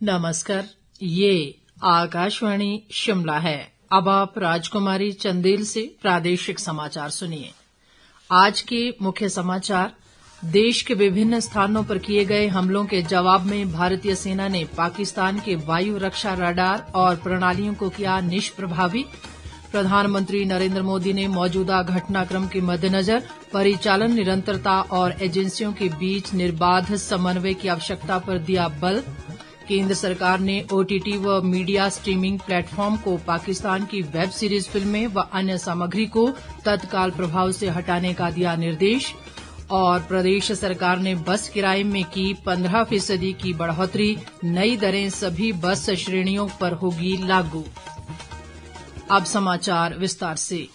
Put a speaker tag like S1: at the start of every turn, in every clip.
S1: नमस्कार, ये आकाशवाणी शिमला है। अब आप राजकुमारी चंदेल से प्रादेशिक समाचार सुनिए। आज के मुख्य समाचार। देश के विभिन्न स्थानों पर किए गए हमलों के जवाब में भारतीय सेना ने पाकिस्तान के वायु रक्षा रडार और प्रणालियों को किया निष्प्रभावी। प्रधानमंत्री नरेंद्र मोदी ने मौजूदा घटनाक्रम के मद्देनजर परिचालन निरंतरता और एजेंसियों के बीच निर्बाध समन्वय की आवश्यकता पर दिया बल। केंद्र सरकार ने ओटीटी व मीडिया स्ट्रीमिंग प्लेटफॉर्म को पाकिस्तान की वेब सीरीज फिल्में व अन्य सामग्री को तत्काल प्रभाव से हटाने का दिया निर्देश। और प्रदेश सरकार ने बस किराए में की 15% की बढ़ोतरी, नई दरें सभी बस श्रेणियों पर होगी लागू। अब समाचार विस्तार से।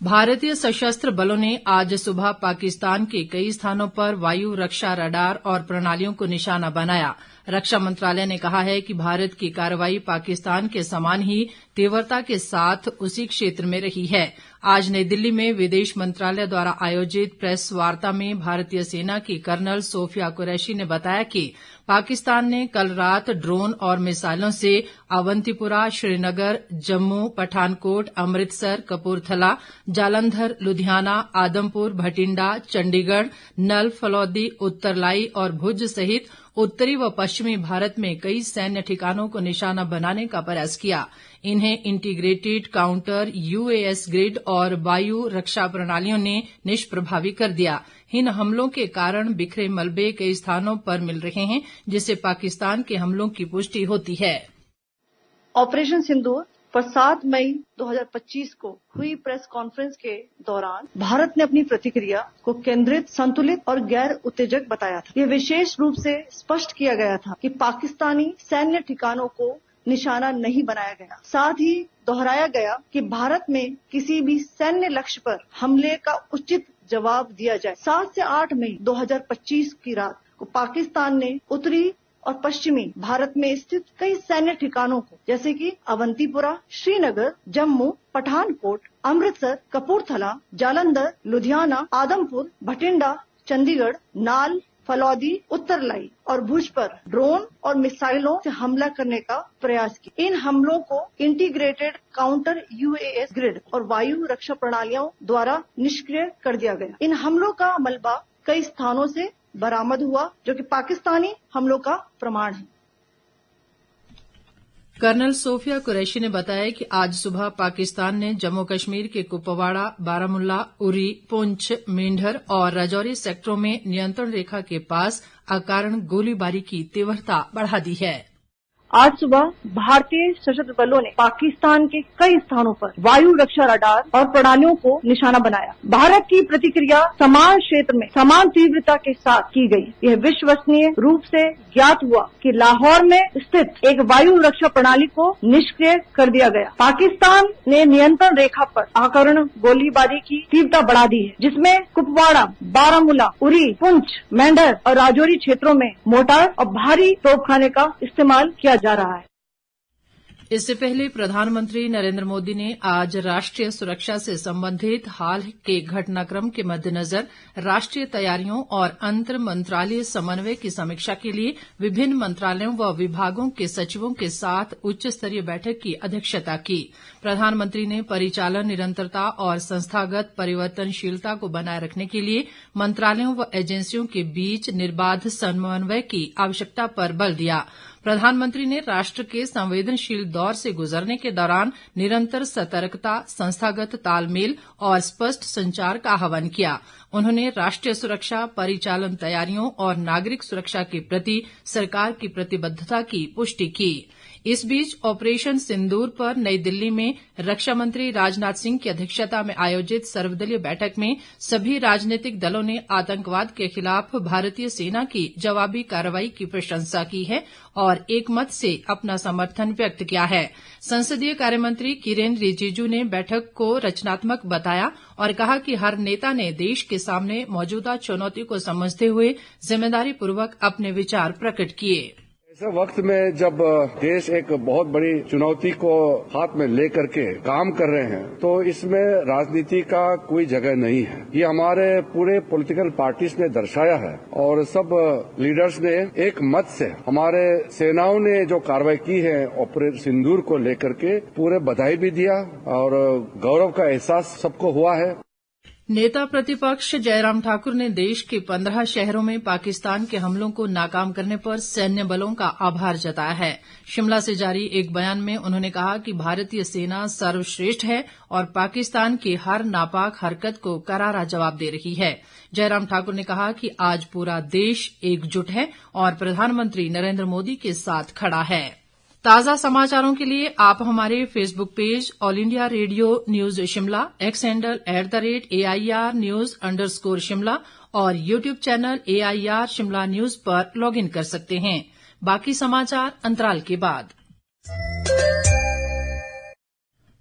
S1: भारतीय सशस्त्र बलों ने आज सुबह पाकिस्तान के कई स्थानों पर वायु रक्षा रडार और प्रणालियों को निशाना बनाया। रक्षा मंत्रालय ने कहा है कि भारत की कार्रवाई पाकिस्तान के समान ही तीव्रता के साथ उसी क्षेत्र में रही है। आज नई दिल्ली में विदेश मंत्रालय द्वारा आयोजित प्रेस वार्ता में भारतीय सेना की कर्नल सोफिया कुरैशी ने बताया कि पाकिस्तान ने कल रात ड्रोन और मिसाइलों से अवंतीपुरा, श्रीनगर, जम्मू, पठानकोट, अमृतसर, कपूरथला, जालंधर, लुधियाना, आदमपुर, भटिंडा, चंडीगढ़, नल, फलौदी, उत्तरलाई और भुज सहित उत्तरी व पश्चिमी भारत में कई सैन्य ठिकानों को निशाना बनाने का प्रयास किया। इन्हें इंटीग्रेटेड काउंटर यूएस ग्रिड और वायु रक्षा प्रणालियों ने निष्प्रभावी कर दिया। इन हमलों के कारण बिखरे मलबे कई स्थानों पर मिल रहे हैं, जिससे पाकिस्तान के हमलों की पुष्टि होती है।
S2: ऑपरेशन सिंदूर पर 7 मई 2025 को हुई प्रेस कॉन्फ्रेंस के दौरान भारत ने अपनी प्रतिक्रिया को केंद्रित, संतुलित और गैर उत्तेजक बताया था। यह विशेष रूप से स्पष्ट किया गया था कि पाकिस्तानी सैन्य ठिकानों को निशाना नहीं बनाया गया। साथ ही दोहराया गया कि भारत में किसी भी सैन्य लक्ष्य पर हमले का उचित जवाब दिया जाए। 7 से 8 मई 2025 की रात को पाकिस्तान ने उत्तरी और पश्चिमी भारत में स्थित कई सैन्य ठिकानों को, जैसे कि अवंतीपुरा, श्रीनगर, जम्मू, पठानकोट, अमृतसर, कपूरथला, जालंधर, लुधियाना, आदमपुर, भटिंडा, चंडीगढ़, नाल, फलौदी, उत्तरलाई और भुज पर ड्रोन और मिसाइलों से हमला करने का प्रयास किया। इन हमलों को इंटीग्रेटेड काउंटर यूएस ग्रिड और वायु रक्षा प्रणालियों द्वारा निष्क्रिय कर दिया गया। इन हमलों का मलबा कई स्थानों से बरामद हुआ, जो कि पाकिस्तानी हमलों का प्रमाण है।
S1: कर्नल सोफिया कुरैशी ने बताया कि आज सुबह पाकिस्तान ने जम्मू कश्मीर के कुपवाड़ा, बारामुल्ला, उरी, पुंछ, मेंढर और राजौरी सेक्टरों में नियंत्रण रेखा के पास अकारण गोलीबारी की तीव्रता बढ़ा दी है।
S2: आज सुबह भारतीय सशस्त्र बलों ने पाकिस्तान के कई स्थानों पर वायु रक्षा रडार और प्रणालियों को निशाना बनाया। भारत की प्रतिक्रिया समान क्षेत्र में समान तीव्रता के साथ की गई। यह विश्वसनीय रूप से ज्ञात हुआ कि लाहौर में स्थित एक वायु रक्षा प्रणाली को निष्क्रिय कर दिया गया। पाकिस्तान ने नियंत्रण रेखा पर अकारण गोलीबारी की तीव्रता बढ़ा दी है, जिसमें कुपवाड़ा, बारामुल्ला, उरी, पुंछ, मेंढर और राजौरी क्षेत्रों में मोर्टार और भारी तोपखाने का इस्तेमाल किया जा रहा है।
S1: इससे पहले प्रधानमंत्री नरेंद्र मोदी ने आज राष्ट्रीय सुरक्षा से संबंधित हाल के घटनाक्रम के मद्देनजर राष्ट्रीय तैयारियों और अंतर मंत्रालय समन्वय की समीक्षा के लिए विभिन्न मंत्रालयों व विभागों के सचिवों के साथ उच्च स्तरीय बैठक की अध्यक्षता की। प्रधानमंत्री ने परिचालन निरंतरता और संस्थागत परिवर्तनशीलता को बनाए रखने के लिए मंत्रालयों व एजेंसियों के बीच निर्बाध समन्वय की आवश्यकता पर बल दिया। प्रधानमंत्री ने राष्ट्र के संवेदनशील दौर से गुजरने के दौरान निरंतर सतर्कता, संस्थागत तालमेल और स्पष्ट संचार का आह्वान किया। उन्होंने राष्ट्रीय सुरक्षा, परिचालन तैयारियों और नागरिक सुरक्षा के प्रति सरकार की प्रतिबद्धता की पुष्टि की। इस बीच ऑपरेशन सिंदूर पर नई दिल्ली में रक्षा मंत्री राजनाथ सिंह की अध्यक्षता में आयोजित सर्वदलीय बैठक में सभी राजनीतिक दलों ने आतंकवाद के खिलाफ भारतीय सेना की जवाबी कार्रवाई की प्रशंसा की है और एकमत से अपना समर्थन व्यक्त किया है। संसदीय कार्यमंत्री किरेन रिजिजू ने बैठक को रचनात्मक बताया और कहा कि हर नेता ने देश के सामने मौजूदा चुनौती को समझते हुए जिम्मेदारी पूर्वक अपने विचार प्रकट किए।
S3: वक्त में जब देश एक बहुत बड़ी चुनौती को हाथ में लेकर के काम कर रहे हैं तो इसमें राजनीति का कोई जगह नहीं है। ये हमारे पूरे पॉलिटिकल पार्टीज ने दर्शाया है और सब लीडर्स ने एक मत से हमारे सेनाओं ने जो कार्रवाई की है ऑपरेशन सिंदूर को लेकर के पूरे बधाई भी दिया और गौरव का एहसास सबको हुआ है।
S1: नेता प्रतिपक्ष जयराम ठाकुर ने देश के 15 शहरों में पाकिस्तान के हमलों को नाकाम करने पर सैन्य बलों का आभार जताया है। शिमला से जारी एक बयान में उन्होंने कहा कि भारतीय सेना सर्वश्रेष्ठ है और पाकिस्तान की हर नापाक हरकत को करारा जवाब दे रही है। जयराम ठाकुर ने कहा कि आज पूरा देश एकजुट है और प्रधानमंत्री नरेंद्र मोदी के साथ खड़ा है। ताजा समाचारों के लिए आप हमारे Facebook page all India radio news Shimla, x handle @AIR News _ और YouTube channel AIR Shimla news पर लॉग इन कर सकते हैं। बाकी समाचार अंतराल के बाद।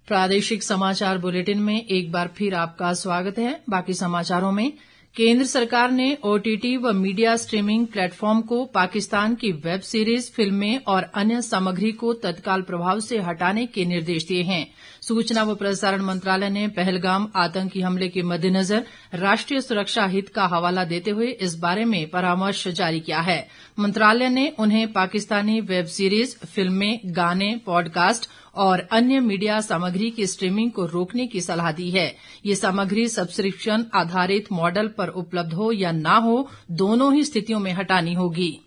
S1: प्रादेशिक समाचार बुलेटिन में एक बार फिर आपका स्वागत है। बाकी समाचारों में केंद्र सरकार ने OTT व मीडिया स्ट्रीमिंग प्लेटफॉर्म को पाकिस्तान की वेब सीरीज, फिल्में और अन्य सामग्री को तत्काल प्रभाव से हटाने के निर्देश दिए हैं। सूचना व प्रसारण मंत्रालय ने पहलगाम आतंकी हमले के मद्देनजर राष्ट्रीय सुरक्षा हित का हवाला देते हुए इस बारे में परामर्श जारी किया है। मंत्रालय ने उन्हें पाकिस्तानी वेब सीरीज, फिल्में, गाने, पॉडकास्ट और अन्य मीडिया सामग्री की स्ट्रीमिंग को रोकने की सलाह दी है। ये सामग्री सब्सक्रिप्शन आधारित मॉडल पर उपलब्ध हो या न हो, दोनों ही स्थितियों में हटानी होगी।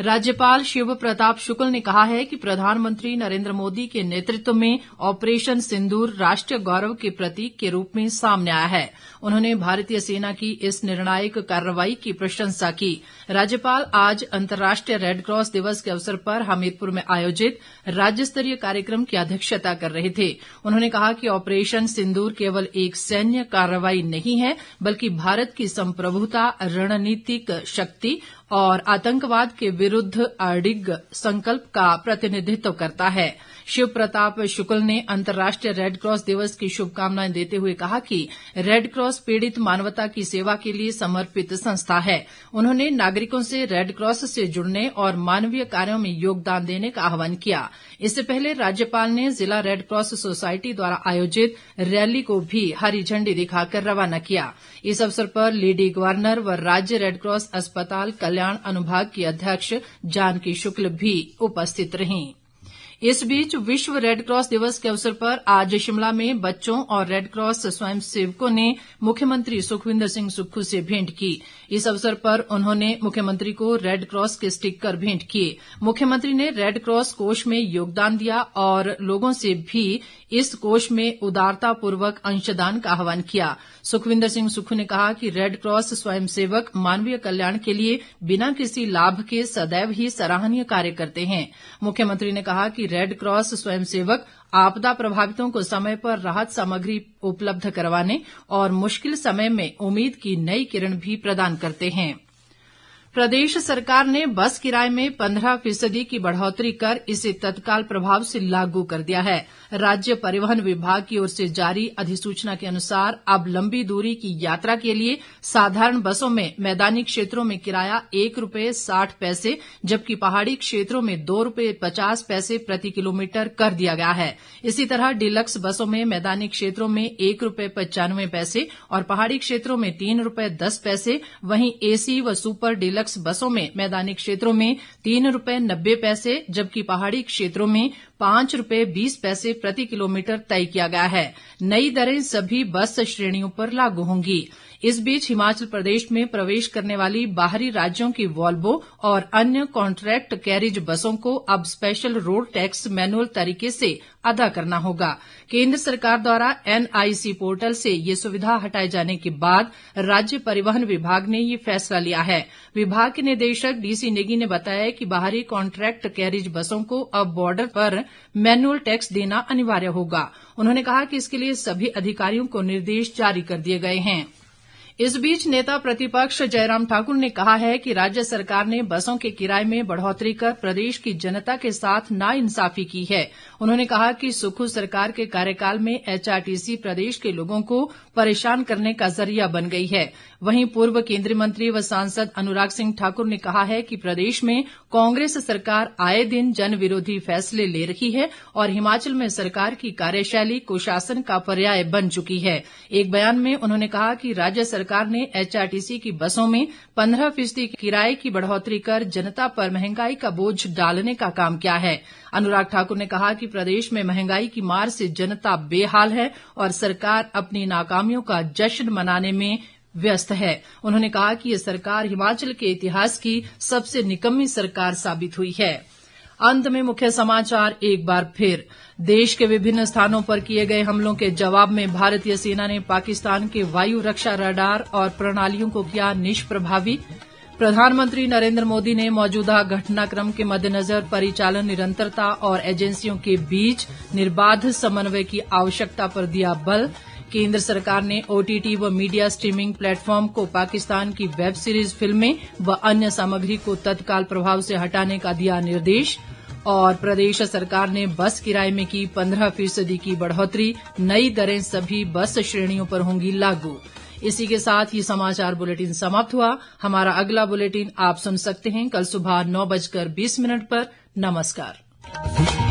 S1: राज्यपाल शिव प्रताप शुक्ल ने कहा है कि प्रधानमंत्री नरेंद्र मोदी के नेतृत्व में ऑपरेशन सिंदूर राष्ट्रीय गौरव के प्रतीक के रूप में सामने आया है। उन्होंने भारतीय सेना की इस निर्णायक कार्रवाई की प्रशंसा की। राज्यपाल आज अंतर्राष्ट्रीय रेडक्रॉस दिवस के अवसर पर हमीरपुर में आयोजित राज्य स्तरीय कार्यक्रम की अध्यक्षता कर रहे थे। उन्होंने कहा कि ऑपरेशन सिंदूर केवल एक सैन्य कार्रवाई नहीं है, बल्कि भारत की संप्रभुता, रणनीतिक शक्ति और आतंकवाद के विरुद्ध अडिग संकल्प का प्रतिनिधित्व करता है। शिव प्रताप शुक्ल ने अंतर्राष्ट्रीय रेडक्रॉस दिवस की शुभकामनाएं देते हुए कहा कि रेडक्रॉस पीड़ित मानवता की सेवा के लिए समर्पित संस्था है। उन्होंने नागरिकों से रेडक्रॉस से जुड़ने और मानवीय कार्यों में योगदान देने का आह्वान किया। इससे पहले राज्यपाल ने जिला रेडक्रॉस सोसाइटी द्वारा आयोजित रैली को भी हरी झंडी दिखाकर रवाना किया। इस अवसर पर लेडी गवर्नर व राज्य रेडक्रॉस अस्पताल कल्याण अनुभाग की अध्यक्ष जानकी शुक्ल भी उपस्थित रहीं। इस बीच विश्व रेडक्रॉस दिवस के अवसर पर आज शिमला में बच्चों और रेडक्रॉस स्वयंसेवकों ने मुख्यमंत्री सुखविंदर सिंह सुक्खू से भेंट की। इस अवसर पर उन्होंने मुख्यमंत्री को रेडक्रॉस के स्टिकर भेंट किए। मुख्यमंत्री ने रेडक्रॉस कोष में योगदान दिया और लोगों से भी इस कोष में उदारतापूर्वक अंशदान का आह्वान किया। सुखविंदर सिंह सुक्खू ने कहा कि रेडक्रॉस स्वयंसेवक मानवीय कल्याण के लिए बिना किसी लाभ के सदैव ही सराहनीय कार्य करते हैं। मुख्यमंत्री ने कहा कि रेडक्रॉस स्वयंसेवक आपदा प्रभावितों को समय पर राहत सामग्री उपलब्ध करवाने और मुश्किल समय में उम्मीद की नई किरण भी प्रदान करते हैं। प्रदेश सरकार ने बस किराए में 15% की बढ़ोतरी कर इसे तत्काल प्रभाव से लागू कर दिया है। राज्य परिवहन विभाग की ओर से जारी अधिसूचना के अनुसार अब लंबी दूरी की यात्रा के लिए साधारण बसों में मैदानी क्षेत्रों में किराया ₹1.60, जबकि पहाड़ी क्षेत्रों में ₹2.50 प्रति किलोमीटर कर दिया गया है। इसी तरह डीलक्स बसों में मैदानी क्षेत्रों में ₹1.95 और पहाड़ी क्षेत्रों में ₹3.10, वहीं एसी व सुपर डीलक्स बसों में मैदानी क्षेत्रों में ₹3.90, जबकि पहाड़ी क्षेत्रों में ₹5.20 प्रति किलोमीटर तय किया गया है। नई दरें सभी बस श्रेणियों पर लागू होंगी। इस बीच हिमाचल प्रदेश में प्रवेश करने वाली बाहरी राज्यों की वॉल्वो और अन्य कॉन्ट्रैक्ट कैरिज बसों को अब स्पेशल रोड टैक्स मैनुअल तरीके से अदा करना होगा। केंद्र सरकार द्वारा NIC पोर्टल से ये सुविधा हटाए जाने के बाद राज्य परिवहन विभाग ने ये फैसला लिया है। विभाग के निदेशक DC नेगी ने बताया कि बाहरी कॉन्ट्रैक्ट कैरिज बसों को अब बॉर्डर पर मैनुअल टैक्स देना अनिवार्य होगा। उन्होंने कहा कि इसके लिए सभी अधिकारियों को निर्देश जारी कर दिए गए हैं। इस बीच नेता प्रतिपक्ष जयराम ठाकुर ने कहा है कि राज्य सरकार ने बसों के किराए में बढ़ोतरी कर प्रदेश की जनता के साथ नाइंसाफी की है। उन्होंने कहा कि सुक्खू सरकार के कार्यकाल में एचआरटीसी प्रदेश के लोगों को परेशान करने का जरिया बन गई है। वहीं पूर्व केंद्रीय मंत्री व सांसद अनुराग सिंह ठाकुर ने कहा है कि प्रदेश में कांग्रेस सरकार आए दिन जन विरोधी फैसले ले रही है और हिमाचल में सरकार की कार्यशैली कुशासन का पर्याय बन चुकी है। एक बयान में उन्होंने कहा कि राज्य सरकार ने एचआरटीसी की बसों में 15% किराए की बढ़ोतरी कर जनता पर महंगाई का बोझ डालने का काम किया है। अनुराग ठाकुर ने कहा कि प्रदेश में महंगाई की मार से जनता बेहाल है और सरकार अपनी नाकामियों का जश्न मनाने में व्यस्त है। उन्होंने कहा कि ये सरकार हिमाचल के इतिहास की सबसे निकम्मी सरकार साबित हुई है। अंत में मुख्य समाचार एक बार फिर। देश के विभिन्न स्थानों पर किए गए हमलों के जवाब में भारतीय सेना ने पाकिस्तान के वायु रक्षा रडार और प्रणालियों को किया निष्प्रभावी। प्रधानमंत्री नरेंद्र मोदी ने मौजूदा घटनाक्रम के मद्देनजर परिचालन निरंतरता और एजेंसियों के बीच निर्बाध समन्वय की आवश्यकता पर दिया बल। केंद्र सरकार ने ओटीटी व मीडिया स्ट्रीमिंग प्लेटफॉर्म को पाकिस्तान की वेब सीरीज फिल्में व अन्य सामग्री को तत्काल प्रभाव से हटाने का दिया निर्देश। और प्रदेश सरकार ने बस किराए में की 15% की बढ़ोतरी। नई दरें सभी बस श्रेणियों पर होंगी लागू। इसी के साथ ये समाचार बुलेटिन समाप्त हुआ। हमारा अगला बुलेटिन आप सुन सकते हैं कल सुबह 9:20 पर। नमस्कार।